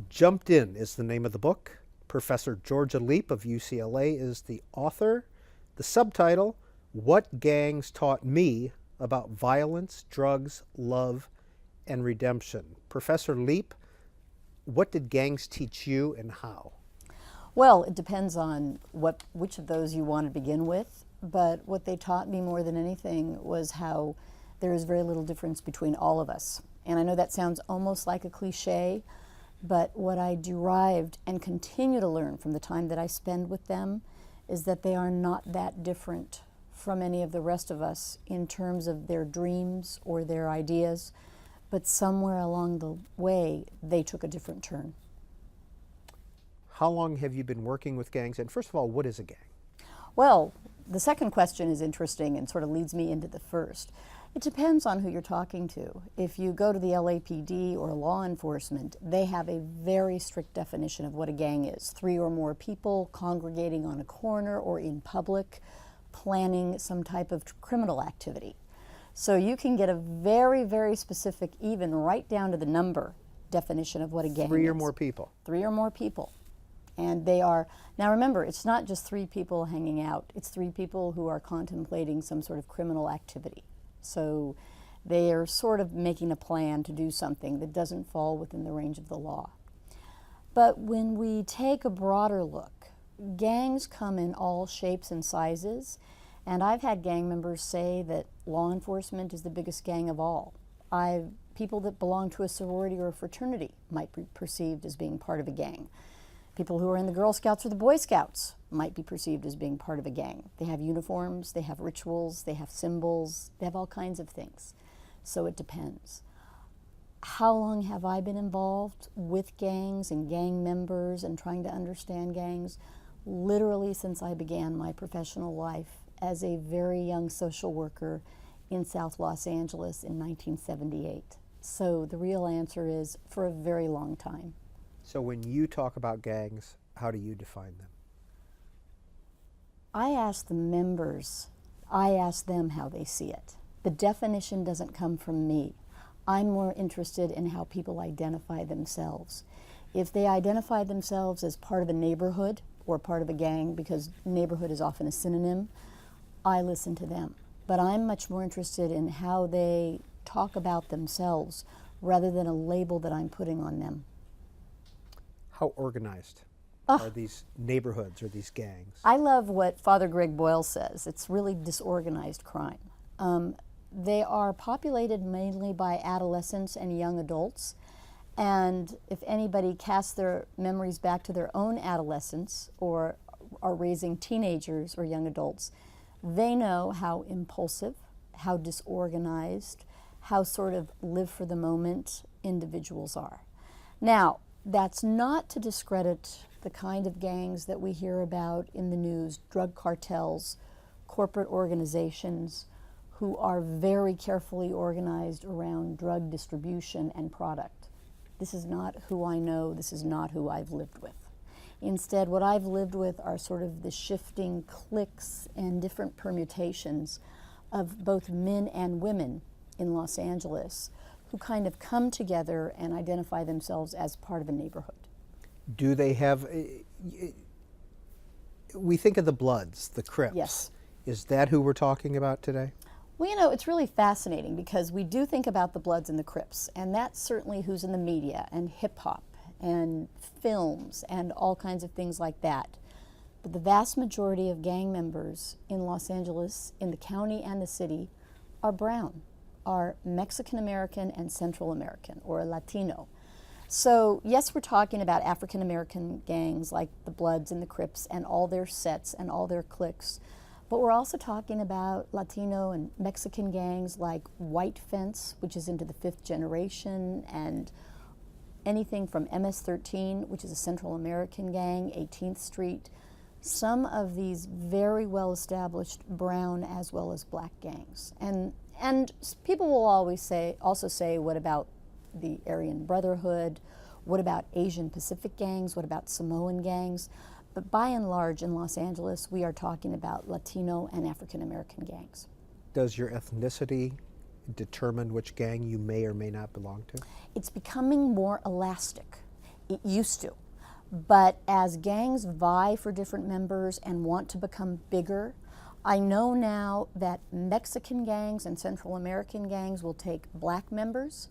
Jumped In is the name of the book. Professor Jorja Leap of UCLA is the author. The subtitle, What Gangs Taught Me About Violence, Drugs, Love, and Redemption. Professor Leap, what did gangs teach you and how? Well, it depends on which of those you want to begin with, but what they taught me more than anything was how there is very little difference between all of us. And I know that sounds almost like a cliche, but what I derived and continue to learn from the time that I spend with them is that they are not that different from any of the rest of us in terms of their dreams or their ideas, but somewhere along the way they took a different turn. How long have you been working with gangs? And first of all, what is a gang? Well, the second question is interesting and sort of leads me into the first. It depends on who you're talking to. If you go to the LAPD or law enforcement, they have a very strict definition of what a gang is. 3 or more people congregating on a corner or in public, planning some type of criminal activity. So you can get a very, very specific, even right down to the number, definition of what a gang is. 3 or more people. 3 or more people. And they are, now remember, it's not just 3 people hanging out. It's 3 people who are contemplating some sort of criminal activity. So they are sort of making a plan to do something that doesn't fall within the range of the law. But when we take a broader look, gangs come in all shapes and sizes, and I've had gang members say that law enforcement is the biggest gang of all. People that belong to a sorority or a fraternity might be perceived as being part of a gang. People who are in the Girl Scouts or the Boy Scouts might be perceived as being part of a gang. They have uniforms, they have rituals, they have symbols, they have all kinds of things. So it depends. How long have I been involved with gangs and gang members and trying to understand gangs? Literally since I began my professional life as a very young social worker in South Los Angeles in 1978. So the real answer is for a very long time. So when you talk about gangs, how do you define them? I ask the members, I ask them how they see it. The definition doesn't come from me. I'm more interested in how people identify themselves. If they identify themselves as part of a neighborhood or part of a gang, because neighborhood is often a synonym, I listen to them. But I'm much more interested in how they talk about themselves rather than a label that I'm putting on them. How organized are these neighborhoods or these gangs? I love what Father Greg Boyle says. It's really disorganized crime. They are populated mainly by adolescents and young adults. And if anybody casts their memories back to their own adolescence or are raising teenagers or young adults, they know how impulsive, how disorganized, how sort of live for the moment individuals are. Now, that's not to discredit the kind of gangs that we hear about in the news, drug cartels, corporate organizations who are very carefully organized around drug distribution and product. This is not who I know, this is not who I've lived with. Instead, what I've lived with are sort of the shifting cliques and different permutations of both men and women in Los Angeles who kind of come together and identify themselves as part of a neighborhood. Do they have, we think of the Bloods, the Crips. Yes. Is that who we're talking about today? Well, you know, it's really fascinating because we do think about the Bloods and the Crips, and that's certainly who's in the media and hip hop and films and all kinds of things like that. But the vast majority of gang members in Los Angeles, in the county and the city, are brown, are Mexican American and Central American, or Latino. So yes, we're talking about African American gangs like the Bloods and the Crips and all their sets and all their cliques, but we're also talking about Latino and Mexican gangs like White Fence, which is into the 5th generation, and anything from MS-13, which is a Central American gang, 18th Street. Some of these very well-established brown as well as black gangs. And people will always also say, what about the Aryan Brotherhood? What about Asian Pacific gangs? What about Samoan gangs? But by and large, in Los Angeles, we are talking about Latino and African American gangs. Does your ethnicity determine which gang you may or may not belong to? It's becoming more elastic. It used to. But as gangs vie for different members and want to become bigger, I know now that Mexican gangs and Central American gangs will take black members,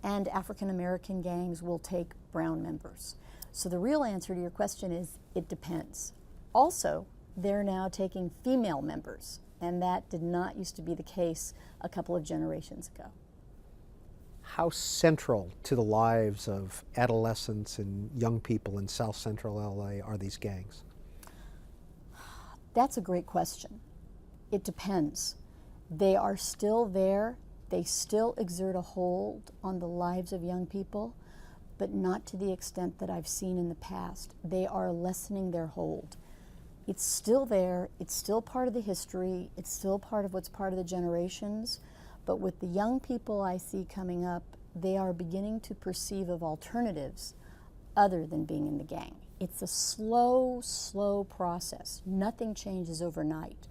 and African American gangs will take brown members. So the real answer to your question is it depends. Also, they're now taking female members, and that did not used to be the case a couple of generations ago. How central to the lives of adolescents and young people in South Central LA are these gangs? That's a great question. It depends. They are still there. They still exert a hold on the lives of young people, but not to the extent that I've seen in the past. They are lessening their hold. It's still there. It's still part of the history. It's still part of what's part of the generations. But with the young people I see coming up, they are beginning to perceive of alternatives other than being in the gang. It's a slow, slow process. Nothing changes overnight.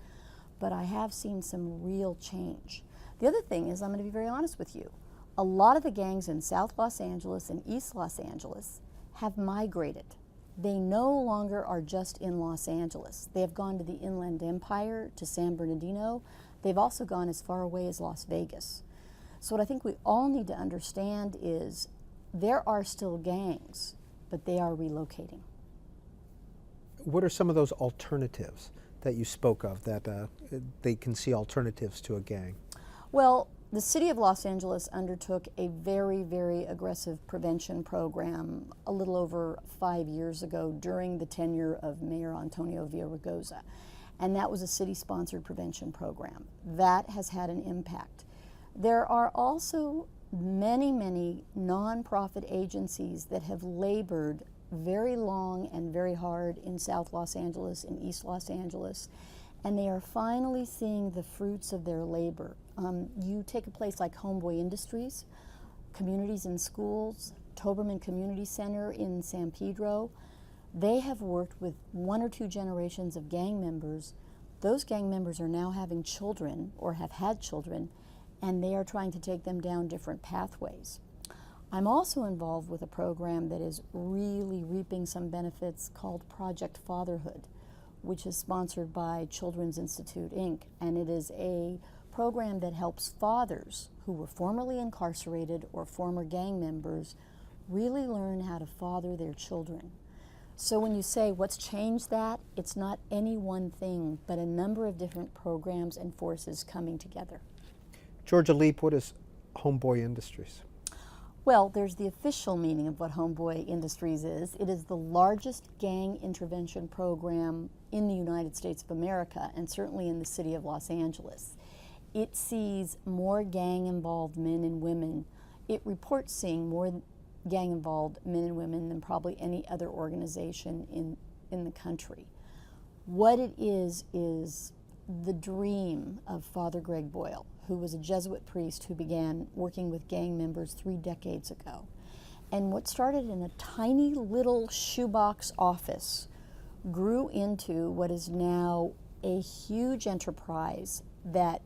But I have seen some real change. The other thing is, I'm going to be very honest with you, a lot of the gangs in South Los Angeles and East Los Angeles have migrated. They no longer are just in Los Angeles. They have gone to the Inland Empire, to San Bernardino. They've also gone as far away as Las Vegas. So what I think we all need to understand is there are still gangs, but they are relocating. What are some of those alternatives that you spoke of, that they can see alternatives to a gang? Well, the city of Los Angeles undertook a very, very aggressive prevention program a little over 5 years ago during the tenure of Mayor Antonio Villaraigosa. And that was a city-sponsored prevention program. That has had an impact. There are also many, many nonprofit agencies that have labored very long and very hard in South Los Angeles and East Los Angeles, and they are finally seeing the fruits of their labor. You take a place like Homeboy Industries, Communities in Schools, Toberman Community Center in San Pedro. They have worked with 1 or 2 generations of gang members. Those gang members are now having children or have had children, and they are trying to take them down different pathways. I'm also involved with a program that is really reaping some benefits called Project Fatherhood, which is sponsored by Children's Institute, Inc., and it is a program that helps fathers who were formerly incarcerated or former gang members really learn how to father their children. So when you say what's changed that, it's not any one thing, but a number of different programs and forces coming together. Jorja Leap, what is Homeboy Industries? Well, there's the official meaning of what Homeboy Industries is. It is the largest gang intervention program in the United States of America, and certainly in the city of Los Angeles. It sees more gang-involved men and women. It reports seeing more gang-involved men and women than probably any other organization in the country. What it is the dream of Father Greg Boyle, who was a Jesuit priest who began working with gang members 3 decades ago. And what started in a tiny little shoebox office grew into what is now a huge enterprise that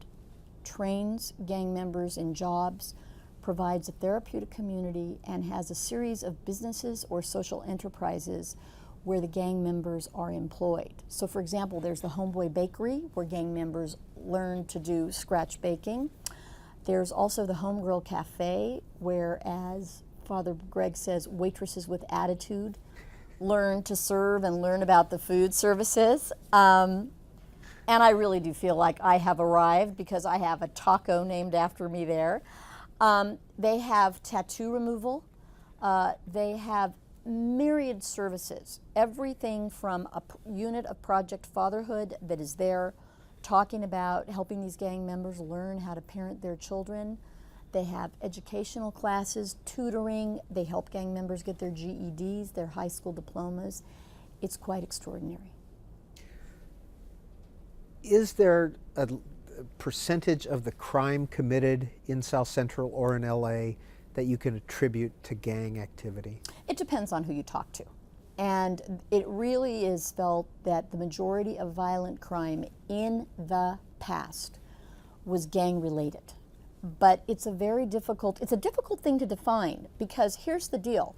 trains gang members in jobs, provides a therapeutic community, and has a series of businesses or social enterprises where the gang members are employed. So for example, there's the Homeboy Bakery, where gang members learn to do scratch baking. There's also the Homegirl Cafe, where, as Father Greg says, waitresses with attitude learn to serve and learn about the food services. And I really do feel like I have arrived because I have a taco named after me there. They have tattoo removal. They have myriad services, everything from a unit of Project Fatherhood that is there talking about helping these gang members learn how to parent their children. They have educational classes, tutoring. They help gang members get their GEDs, their high school diplomas. It's quite extraordinary. Is there a percentage of the crime committed in South Central or in LA that you can attribute to gang activity? It depends on who you talk to. And it really is felt that the majority of violent crime in the past was gang related. But it's a difficult thing to define, because here's the deal.